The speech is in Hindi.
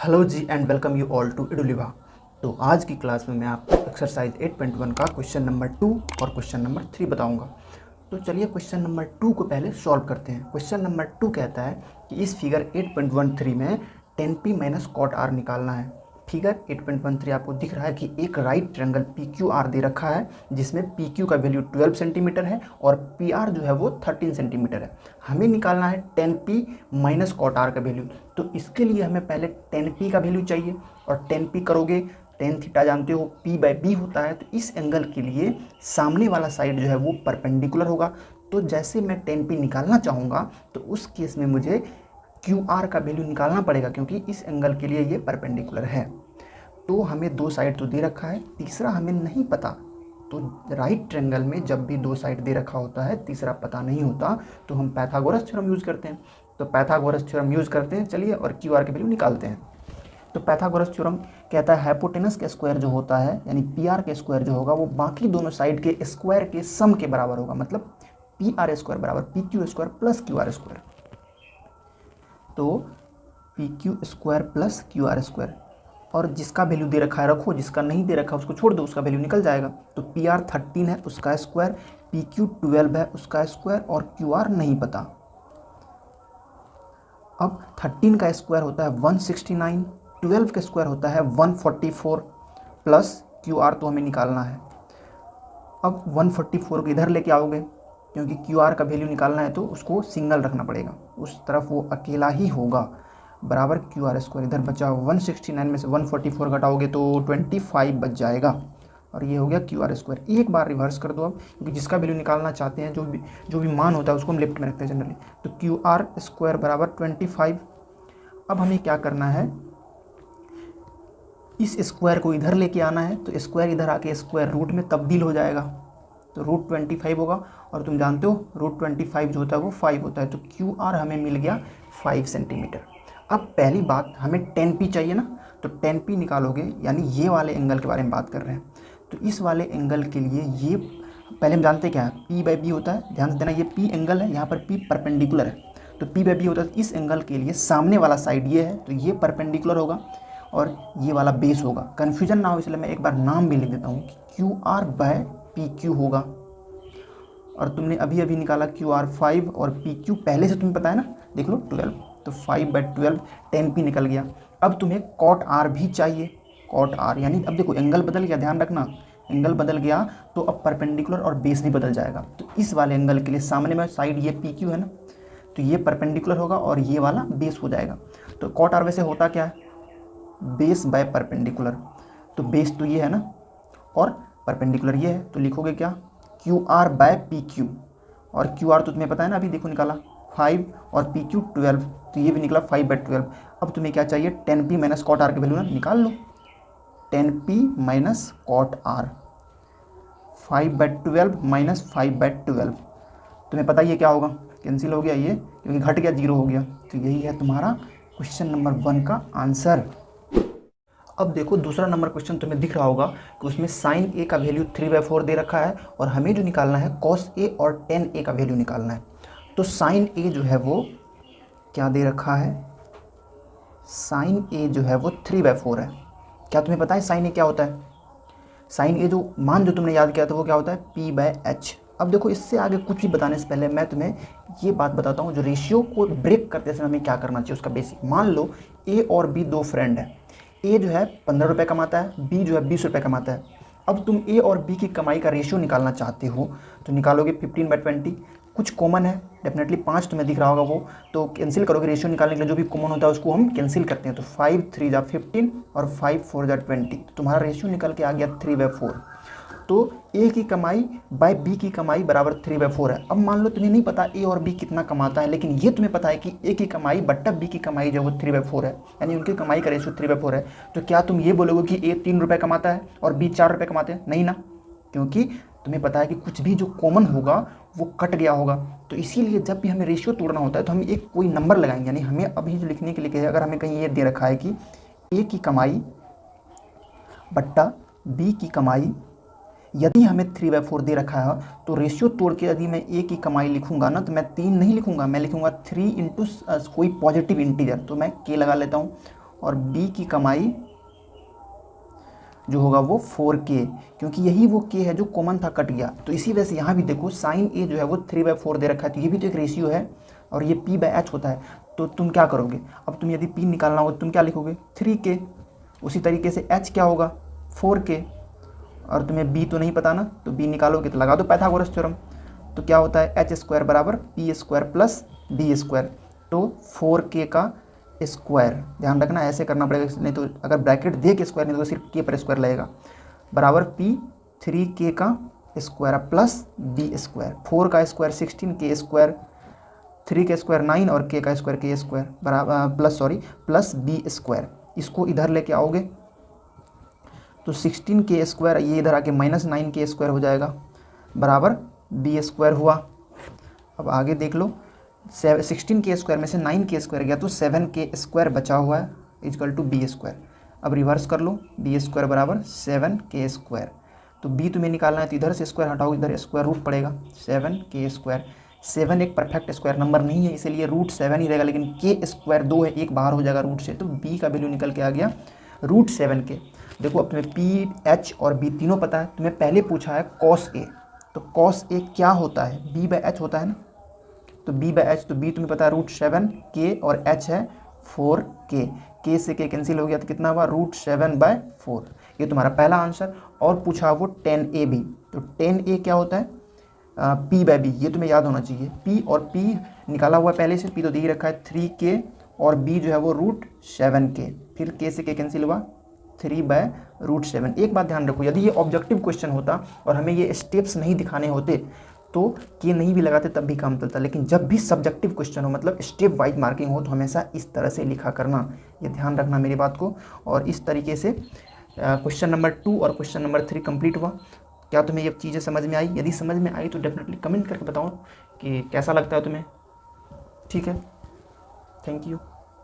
हेलो जी and welcome you all to Eduliva. तो आज की क्लास में मैं आपको एक्सरसाइज 8.1 का क्वेश्चन नंबर 2 और क्वेश्चन नंबर 3 बताऊंगा। तो चलिए क्वेश्चन नंबर 2 को पहले सॉल्व करते हैं। क्वेश्चन नंबर 2 कहता है कि इस फिगर 8.13 में 10p माइनस कॉट आर निकालना है। फिगर 8.13 आपको दिख रहा है कि एक right triangle P Q R दे रखा है जिसमें पी क्यू का वैल्यू 12 सेंटीमीटर है और पी आर जो है वो 13 सेंटीमीटर है। हमें निकालना है 10p माइनस कॉट आर का वैल्यू। तो इसके लिए हमें पहले 10p का वैल्यू चाहिए और 10p करोगे, टेन थीटा जानते हो p बाई b होता है। तो इस एंगल के लिए सामने वाला साइड जो है वो परपेंडिकुलर होगा। तो जैसे मैं 10p निकालना चाहूँगा तो उस केस में मुझे क्यू आर का वैल्यू निकालना पड़ेगा क्योंकि इस एंगल के लिए ये परपेंडिकुलर है। तो हमें दो साइड तो दे रखा है, तीसरा हमें नहीं पता। तो राइट ट्रायंगल में जब भी दो साइड दे रखा होता है, तीसरा पता नहीं होता, तो हम पाइथागोरस थ्योरम यूज़ करते हैं। तो पाइथागोरस थ्योरम यूज़ करते हैं, चलिए, और क्यू आर की वैल्यू निकालते हैं। तो पाइथागोरस थ्योरम कहता है हाइपोटेनस का स्क्वायर जो होता है यानी पी आर का स्क्वायर जो होगा वो बाकी दोनों साइड के स्क्वायर के सम के बराबर होगा। मतलब पी आर स्क्वायर बराबर P Q square plus Q R square. तो P Q square plus Q R square, और जिसका वैल्यू दे रखा है रखो, जिसका नहीं दे रखा है उसको छोड़ दो, उसका वैल्यू निकल जाएगा। तो पी आर 13 है उसका स्क्वायर, पी क्यू 12 है उसका स्क्वायर और क्यू आर नहीं पता। अब 13 का स्क्वायर होता है 169, 12 का स्क्वायर होता है 144 प्लस क्यू आर तो हमें निकालना है। अब 144 को इधर लेके आओगे क्योंकि क्यू आर का वैल्यू निकालना है तो उसको सिंगल रखना पड़ेगा, उस तरफ वो अकेला ही होगा, बराबर क्यू आर स्क्वायर। इधर बचा 169 में से 144 घटाओगे तो 25 बच जाएगा और ये हो गया क्यू आर स्क्वायर। एक बार रिवर्स कर दो अब, क्योंकि जिसका वैल्यू निकालना चाहते हैं जो भी मान होता है उसको हम लेफ्ट में रखते हैं जनरली। तो क्यू आर स्क्वायर बराबर 25। अब हमें क्या करना है, इस स्क्वायर को इधर लेके आना है। तो स्क्वायर इधर आके स्क्वायर रूट में तब्दील हो जाएगा, तो रूट 25 होगा। और तुम जानते हो रूट 25 जो होता है वो 5 होता है। तो क्यू आर हमें मिल गया 5 सेंटीमीटर। अब पहली बात, हमें 10p चाहिए ना, तो 10p निकालोगे, यानी ये वाले एंगल के बारे में बात कर रहे हैं। तो इस वाले एंगल के लिए ये पहले हम जानते हैं क्या है, p बाई b होता है। ध्यान से देना, ये p एंगल है, यहाँ पर p परपेंडिकुलर है, तो p बाई b होता है। इस एंगल के लिए सामने वाला साइड ये है, तो ये परपेंडिकुलर होगा और ये वाला बेस होगा। कन्फ्यूजन ना हो इसलिए मैं एक बार नाम भी लिख देता हूँ कि Q R by P Q होगा। और तुमने अभी अभी निकाला क्यू आर 5 और पी क्यू पहले से तुम्हें पता है ना, देख लो 12, तो 5/12 10p निकल गया। अब तुम्हें कॉट आर भी चाहिए, कॉट आर यानी अब देखो एंगल बदल गया, ध्यान रखना, एंगल बदल गया तो अब परपेंडिकुलर और बेस भी बदल जाएगा। तो इस वाले एंगल के लिए सामने में साइड ये पी क्यू है ना, तो ये परपेंडिकुलर होगा और ये वाला बेस हो जाएगा। तो कॉट आर वैसे होता क्या है, बेस बाय परपेंडिकुलर। तो बेस तो ये है ना और परपेंडिकुलर ये है, तो लिखोगे क्या, Q R by P Q. और क्यू आर तो तुम्हें पता है ना, अभी देखो निकाला 5 और पी क्यू 12, तो ये भी निकला 5/12। अब तुम्हें क्या चाहिए, 10p माइनस कॉट आर की वैल्यू ना निकाल लो। 10p minus cot R, 5/12 minus 5/12, तुम्हें पता ये क्या होगा, कैंसिल हो गया ये, क्योंकि घट गया, 0 हो गया। तो यही है तुम्हारा क्वेश्चन नंबर 1 का आंसर। अब देखो दूसरा नंबर क्वेश्चन तुम्हें दिख रहा होगा कि उसमें साइन ए का वैल्यू 3/4 दे रखा है और हमें जो निकालना है कॉस ए और टेन ए का वैल्यू निकालना है। तो साइन ए जो है वो क्या दे रखा है, साइन ए जो है वो 3/4 है। क्या तुम्हें पता है साइन ए क्या होता है, साइन ए जो मान जो तुमने याद किया था वो क्या होता है, p/h। अब देखो इससे आगे कुछ भी बताने से पहले मैं तुम्हें ये बात बताता हूँ, जो रेशियो को ब्रेक करते समय हमें क्या करना चाहिए उसका बेसिक। मान लो ए और बी दो फ्रेंड है, ए जो है 15 रुपये कमाता है, बी जो है 20 रुपये कमाता है। अब तुम ए और बी की कमाई का रेशियो निकालना चाहते हो तो निकालोगे 15/20। कुछ कॉमन है डेफिनेटली, 5 तुम्हें दिख रहा होगा वो, तो कैंसिल करोगे। रेशियो निकालने के लिए जो भी कॉमन होता है उसको हम कैंसिल करते हैं। तो 5 3 जा 15 और 5 4 जा 20, तो तुम्हारा रेशियो निकल के आ गया 3/4। तो ए की कमाई बाय बी की कमाई बराबर 3/4 है। अब मान लो तुम्हें नहीं पता ए और बी कितना कमाता है, लेकिन ये तुम्हें पता है कि ए की कमाई बट्टा बी की कमाई जो है वो 3/4 है, यानी उनकी कमाई का रेशियो 3/4 है। तो क्या तुम ये बोलोगे कि ए 3 रुपये कमाता है और बी 4 रुपये कमाते हैं, नहीं ना, क्योंकि तुम्हें पता है कि कुछ भी जो कॉमन होगा वो कट गया होगा। तो इसीलिए जब भी हमें रेशियो तोड़ना होता है तो हम एक कोई नंबर लगाएंगे, यानी हमें अभी जो लिखने के लिए अगर हमें कहीं ये दे रखा है कि ए की कमाई बट्टा बी की कमाई, यदि हमें 3/4 दे रखा है तो रेशियो तोड़ के यदि मैं ए की कमाई लिखूंगा ना, तो मैं 3 नहीं लिखूंगा, मैं लिखूंगा 3 इंटू कोई पॉजिटिव इंटीजर, तो मैं के लगा लेता हूँ और b की कमाई जो होगा वो 4k, क्योंकि यही वो k है जो कॉमन था, कट गया। तो इसी वजह से यहाँ भी देखो साइन a जो है वो 3/4 दे रखा है, तो ये भी तो एक रेशियो है और ये p/h होता है। तो तुम क्या करोगे, अब तुम यदि p निकालना होगा तुम क्या लिखोगे 3k, उसी तरीके से h क्या होगा 4k, और तुम्हें b तो नहीं पता ना, तो b निकालोगे तो लगा दो पाइथागोरस थ्योरम। तो क्या होता है h स्क्वायर बराबर p square plus b square, तो 4k का स्क्वायर, ध्यान रखना ऐसे करना पड़ेगा, नहीं तो अगर ब्रैकेट दे के स्क्वायर नहीं तो सिर्फ k पर स्क्वायर लगेगा, बराबर p 3k का स्क्वायर प्लस b स्क्वायर, 4 का स्क्वायर 16, k स्क्वायर 3 का स्क्वायर 9 और k का स्क्वायर k स्क्वायर बराबर प्लस b स्क्वायर। इसको इधर लेके आओगे तो 16k स्क्वायर, ये इधर आके -9k स्क्वायर हो जाएगा, बराबर b स्क्वायर हुआ। अब आगे देख लो, 16k स्क्वायर में से 9k स्क्वायर गया तो 7k स्क्वायर बचा हुआ है इक्वल टू b स्क्वायर। अब रिवर्स कर लो, b स्क्वायर बराबर 7k स्क्वायर, तो b तुम्हें निकालना है तो इधर से स्क्वायर हटाओ, इधर स्क्वायर रूट पड़ेगा 7k स्क्वायर। 7 एक परफेक्ट स्क्वायर नंबर नहीं है इसलिए √7 ही रहेगा, लेकिन k स्क्वायर 2 है, एक बाहर हो जाएगा रूट से, तो b का वैल्यू निकल के आ गया √7k। देखो अब तुम्हें p, h और b तीनों पता है, तुम्हें पहले पूछा है cos a, तो cos a क्या होता है b/h होता है ना, तो b/h, तो b तुम्हें पता है √7k और h है 4k, k से k कैंसिल हो गया तो कितना हुआ √7/4, ये तुम्हारा पहला आंसर। और पूछा वो 10a भी, तो 10a क्या होता है p/b, ये तुम्हें याद होना चाहिए, p और p निकाला हुआ पहले से, p तो दे ही रखा है 3k और b जो है वो √7k, फिर k से k कैंसिल हुआ 3/√7। एक बात ध्यान रखो, यदि ये ऑब्जेक्टिव क्वेश्चन होता और हमें ये स्टेप्स नहीं दिखाने होते तो के नहीं भी लगाते तब भी काम चलता, लेकिन जब भी सब्जेक्टिव क्वेश्चन हो मतलब स्टेप वाइज मार्किंग हो तो हमेशा इस तरह से लिखा करना, ये ध्यान रखना मेरी बात को। और इस तरीके से क्वेश्चन नंबर 2 और क्वेश्चन नंबर 3 कंप्लीट हुआ। क्या तुम्हें ये चीज़ें समझ में आई? यदि समझ में आई तो डेफिनेटली कमेंट करके बताओ कि कैसा लगता है तुम्हें। ठीक है, थैंक यू।